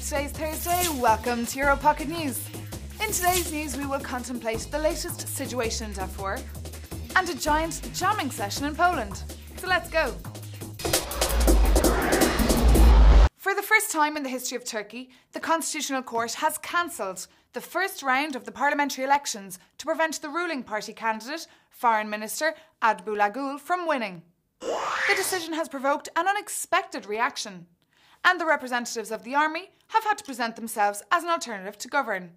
today's Thursday. Welcome to Euro Pocket News. In today's news, we will contemplate the latest situation in Darfur and a giant jamming session in Poland. So let's go. For the first time in the history of Turkey, the Constitutional Court has cancelled the first round of the parliamentary elections to prevent the ruling party candidate, Foreign Minister Abdullah from winning. The decision has provoked an unexpected reaction, and the representatives of the army have had to present themselves as an alternative to govern.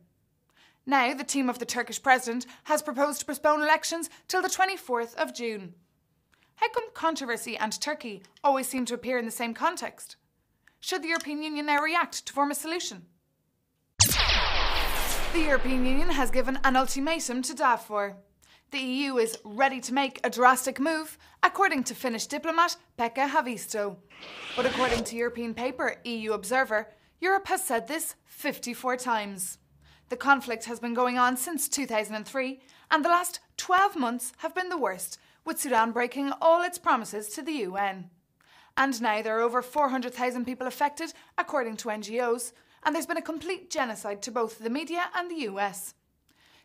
Now, the team of the Turkish president has proposed to postpone elections till the 24th of June. How come controversy and Turkey always seem to appear in the same context? Should the European Union now react to form a solution? The European Union has given an ultimatum to Darfur. The EU is ready to make a drastic move, according to Finnish diplomat Pekka Haavisto. But according to European paper EU Observer, Europe has said this 54 times. The conflict has been going on since 2003, and the last 12 months have been the worst, with Sudan breaking all its promises to the UN. And now there are over 400,000 people affected, according to NGOs, and there's been a complete genocide to both the media and the US.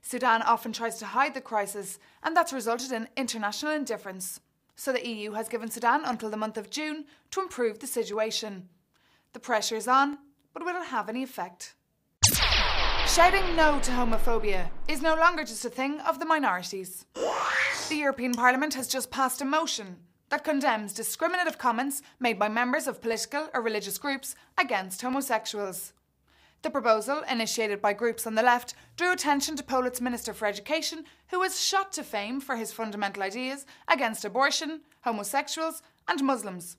Sudan often tries to hide the crisis, and that's resulted in international indifference. So the EU has given Sudan until the month of June to improve the situation. The pressure is on, but will it have any effect? Shouting no to homophobia is no longer just a thing of the minorities. The European Parliament has just passed a motion that condemns discriminative comments made by members of political or religious groups against homosexuals. The proposal, initiated by groups on the left, drew attention to Poland's Minister for Education, who was shot to fame for his fundamental ideas against abortion, homosexuals and Muslims.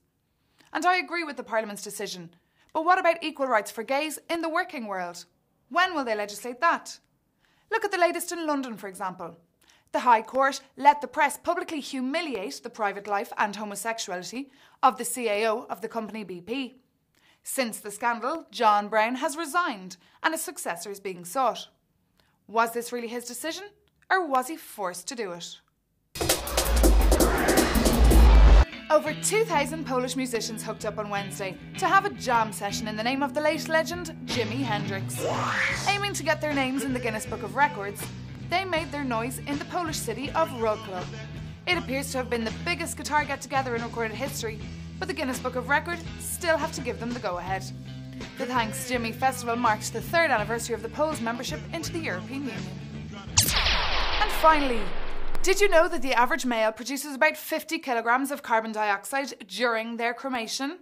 And I agree with the Parliament's decision. But what about equal rights for gays in the working world? When will they legislate that? Look at the latest in London, for example. The High Court let the press publicly humiliate the private life and homosexuality of the CAO of the company BP. Since the scandal, John Brown has resigned and a successor is being sought. Was this really his decision, or was he forced to do it? Over 2,000 Polish musicians hooked up on Wednesday to have a jam session in the name of the late legend Jimi Hendrix. Aiming to get their names in the Guinness Book of Records, they made their noise in the Polish city of Wrocław. It appears to have been the biggest guitar get-together in recorded history, but the Guinness Book of Record still have to give them the go-ahead. The Thanks Jimmy Festival marked the 3rd anniversary of the Poles' membership into the European Union. And finally, did you know that the average male produces about 50 kilograms of carbon dioxide during their cremation?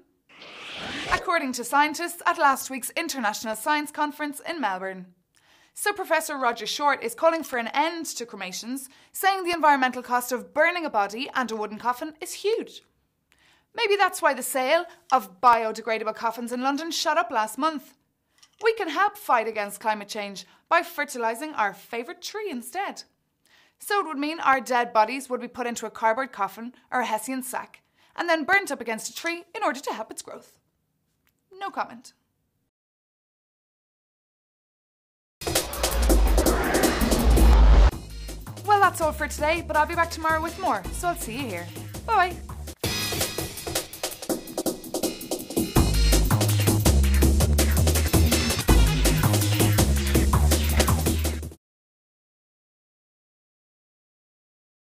According to scientists at last week's International Science Conference in Melbourne. So Professor Roger Short is calling for an end to cremations, saying the environmental cost of burning a body and a wooden coffin is huge. Maybe that's why the sale of biodegradable coffins in London shot up last month. We can help fight against climate change by fertilising our favourite tree instead. So it would mean our dead bodies would be put into a cardboard coffin or a Hessian sack and then burnt up against a tree in order to help its growth. No comment. Well, that's all for today, but I'll be back tomorrow with more, so I'll see you here. Bye-bye.